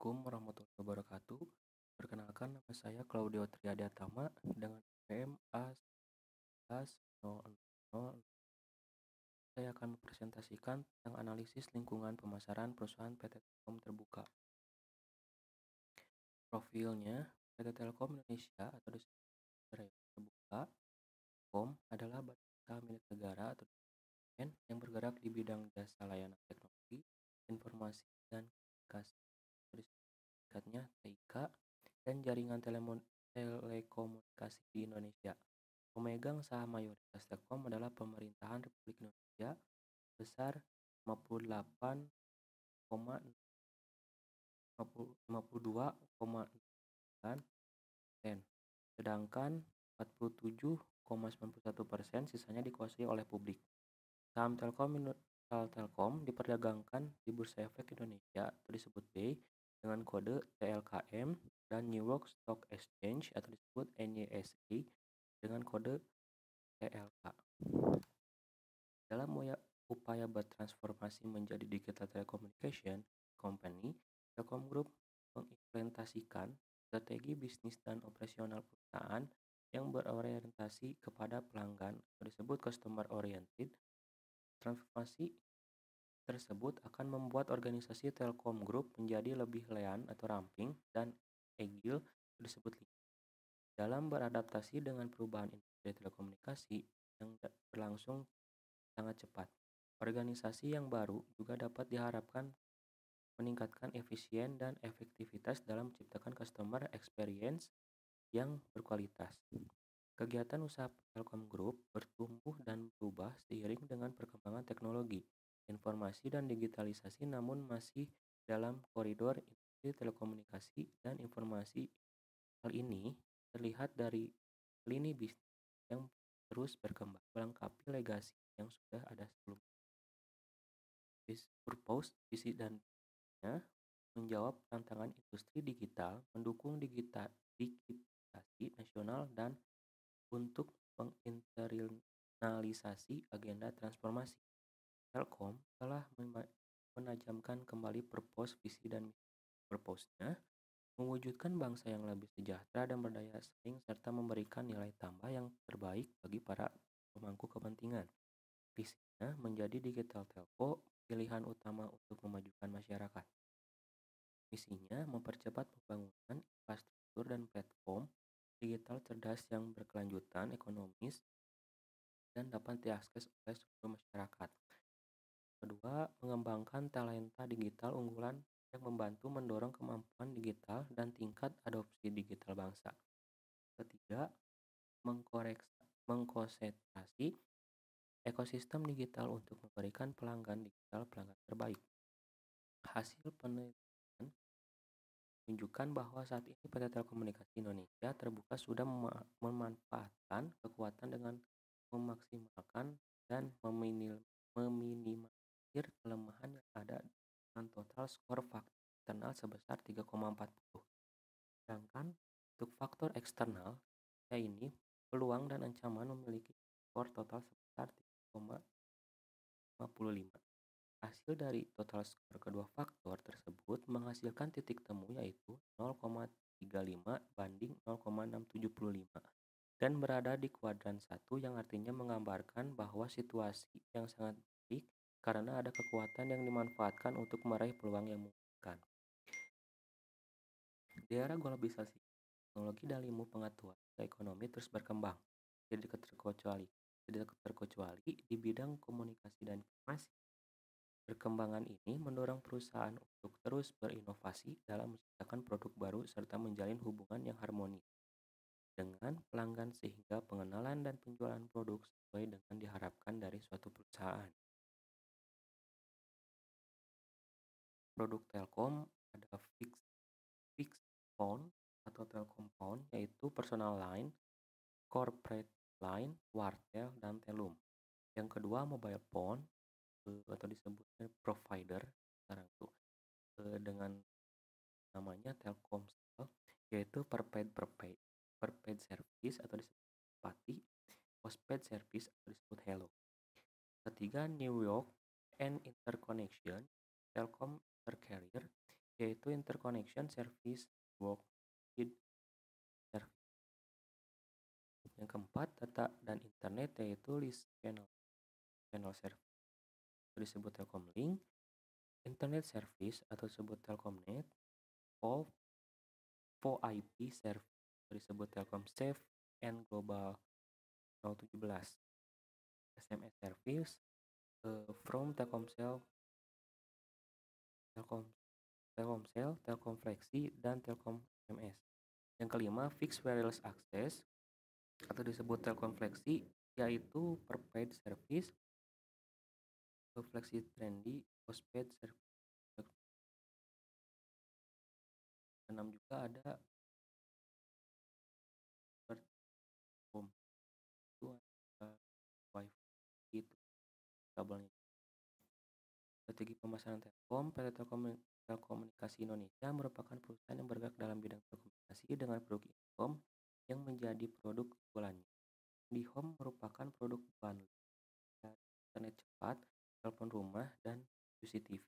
Assalamualaikum warahmatullahi wabarakatuh. Perkenalkan nama saya Claudio Triadiatama dengan NPM A1100. Saya akan mempresentasikan tentang analisis lingkungan pemasaran perusahaan PT Telkom Terbuka. Profilnya, PT Telkom Indonesia atau disebut secara terbuka, Telkom adalah badan usaha milik negara atau BUMN yang bergerak di bidang jasa layanan teknologi, informasi, dan komunikasi. Singkatnya TIK, dan jaringan telekomunikasi di Indonesia. Pemegang saham mayoritas Telkom adalah Pemerintahan Republik Indonesia sebesar 52,9%, sedangkan 47,91% sisanya dikuasai oleh publik. Saham Telkom diperdagangkan di Bursa Efek Indonesia atau disebut BEI dengan kode TLKM dan New York Stock Exchange atau disebut NYSE dengan kode TLK. Dalam upaya bertransformasi menjadi Digital Telecommunication Company, Telkom Group mengimplementasikan strategi bisnis dan operasional perusahaan yang berorientasi kepada pelanggan atau disebut customer oriented. Transformasi tersebut akan membuat organisasi Telkom Group menjadi lebih lean atau ramping dan agile disebut lean. Dalam beradaptasi dengan perubahan industri telekomunikasi yang berlangsung sangat cepat. Organisasi yang baru juga dapat diharapkan meningkatkan efisien dan efektivitas dalam menciptakan customer experience yang berkualitas. Kegiatan usaha Telkom Group bertumbuh dan berubah seiring dengan perkembangan teknologi, informasi dan digitalisasi, namun masih dalam koridor industri telekomunikasi dan informasi. Hal ini terlihat dari lini bisnis yang terus berkembang, melengkapi legasi yang sudah ada sebelumnya. Purpose, visi dan misinya menjawab tantangan industri digital, mendukung digitalisasi nasional dan untuk menginternalisasi agenda transformasi. Telkom telah menajamkan kembali purpose, visi dan misi. Purpose-nya mewujudkan bangsa yang lebih sejahtera dan berdaya saing serta memberikan nilai tambah yang terbaik bagi para pemangku kepentingan. Visinya menjadi digital telco, pilihan utama untuk memajukan masyarakat. Misinya mempercepat pembangunan infrastruktur dan platform digital cerdas yang berkelanjutan ekonomis dan dapat diakses oleh seluruh masyarakat. Kedua, mengembangkan talenta digital unggulan yang membantu mendorong kemampuan digital dan tingkat adopsi digital bangsa. Ketiga, mengkonsentrasi ekosistem digital untuk memberikan pelanggan digital pelanggan terbaik. Hasil penelitian menunjukkan bahwa saat ini PT Telekomunikasi Indonesia Terbuka sudah memanfaatkan kekuatan dengan memaksimalkan dan meminimalisir kelemahan yang ada dengan total skor faktor internal sebesar 3,40. Sedangkan untuk faktor eksternal, ini peluang dan ancaman memiliki skor total sebesar 3,55. Hasil dari total skor kedua faktor tersebut menghasilkan titik temu yaitu 0,35 banding 0,675 dan berada di kuadran 1 yang artinya menggambarkan bahwa situasi yang sangat baik karena ada kekuatan yang dimanfaatkan untuk meraih peluang yang memungkinkan. Di era globalisasi, teknologi dan ilmu pengetahuan ekonomi terus berkembang, tidak terkecuali di bidang komunikasi dan informasi. Perkembangan ini mendorong perusahaan untuk terus berinovasi dalam menciptakan produk baru serta menjalin hubungan yang harmonis dengan pelanggan sehingga pengenalan dan penjualan produk sesuai dengan diharapkan dari suatu perusahaan. Produk Telkom ada fixed phone atau Telkom phone, yaitu personal line, corporate line, wartel, dan telum. Yang kedua mobile phone atau disebutnya provider sekarang tuh dengan namanya Telkomsel, yaitu prepaid service atau disebut Pati, postpaid service atau disebut Hello. Ketiga New York and Interconnection, Telkom Intercarrier, yaitu Interconnection Service Work with Service. Yang keempat, data dan internet yaitu List Channel Service atau disebut Telkom Link, Internet Service atau disebut Telkomnet, VoIP Service atau disebut Telkom Safe and Global 017, SMS Service from Telkomsel, Telkom Telkomsel, Telkom Flexi, dan Telkom MS. Yang kelima, Fixed Wireless Access atau disebut Telkom Flexi, yaitu prepaid service, Flexi Trendy, postpaid service. Enam juga ada home itu wifi itu kabelnya. Strategi pemasaran Telkom. PT Telekomunikasi Indonesia merupakan perusahaan yang bergerak dalam bidang telekomunikasi dengan produk Indihome yang menjadi produk unggulannya. Indihome merupakan produk bundle internet cepat, telepon rumah, dan UCTV.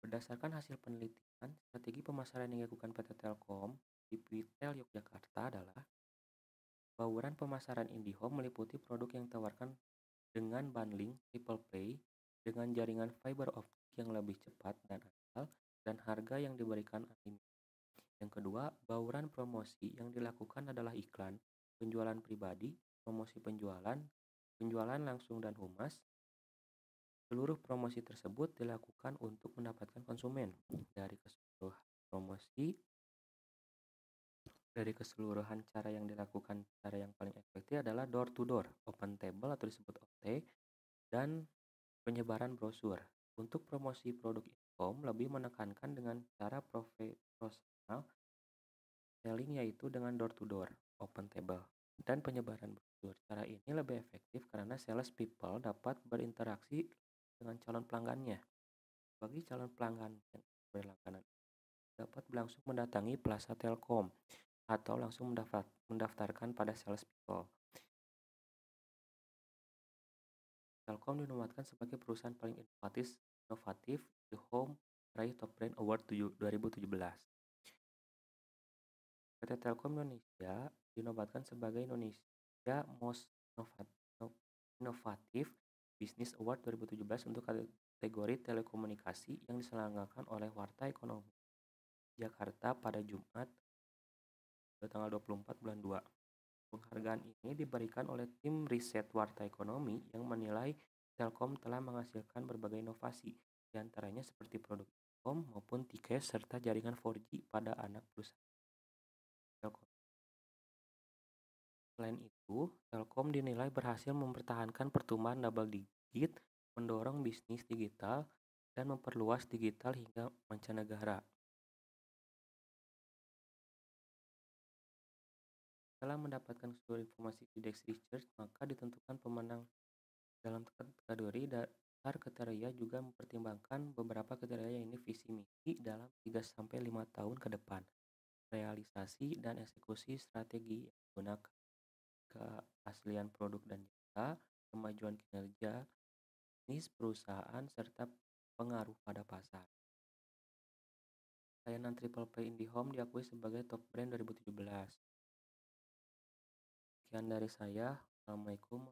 Berdasarkan hasil penelitian, strategi pemasaran yang dilakukan PT Telkom di Retail Yogyakarta adalah bauran pemasaran Indihome meliputi produk yang ditawarkan dengan bundling triple play dengan jaringan fiber optik yang lebih cepat dan andal dan harga yang diberikan unlimited. Yang kedua, bauran promosi yang dilakukan adalah iklan, penjualan pribadi, promosi penjualan, penjualan langsung dan humas. Seluruh promosi tersebut dilakukan untuk mendapatkan konsumen. Dari keseluruhan cara yang dilakukan, cara yang paling efektif adalah door to door, open table atau disebut OT, dan penyebaran brosur. Untuk promosi produk Indihome lebih menekankan dengan cara profesional selling, yaitu dengan door to door, open table, dan penyebaran brosur. Cara ini lebih efektif karena sales people dapat berinteraksi dengan calon pelanggannya. Bagi calon pelanggan yang berlangganan dapat langsung mendatangi Plaza Telkom atau langsung mendaftarkan pada sales people. Telkom dinobatkan sebagai perusahaan paling inovatif di Home meraih Top Brand Award 2017. PT Telkom Indonesia dinobatkan sebagai Indonesia Most Innovative Business Award 2017 untuk kategori telekomunikasi yang diselenggarakan oleh Warta Ekonomi Jakarta pada Jumat tanggal 24 bulan 2. Penghargaan ini diberikan oleh tim riset Warta Ekonomi yang menilai Telkom telah menghasilkan berbagai inovasi, diantaranya seperti produk Telkom maupun tiket serta jaringan 4G pada anak perusahaan Telkom. Selain itu, Telkom dinilai berhasil mempertahankan pertumbuhan double digit, mendorong bisnis digital, dan memperluas digital hingga mancanegara. Setelah mendapatkan seluruh informasi di Dex Research, maka ditentukan pemenang dalam kategori dasar kriteria juga mempertimbangkan beberapa kriteria, ini visi misi dalam 3-5 tahun ke depan, realisasi dan eksekusi strategi yang menggunakan keaslian produk dan jasa, kemajuan kinerja bisnis perusahaan, serta pengaruh pada pasar. Layanan Triple Play Indihome diakui sebagai top brand 2017. Sekian dari saya. Assalamualaikum.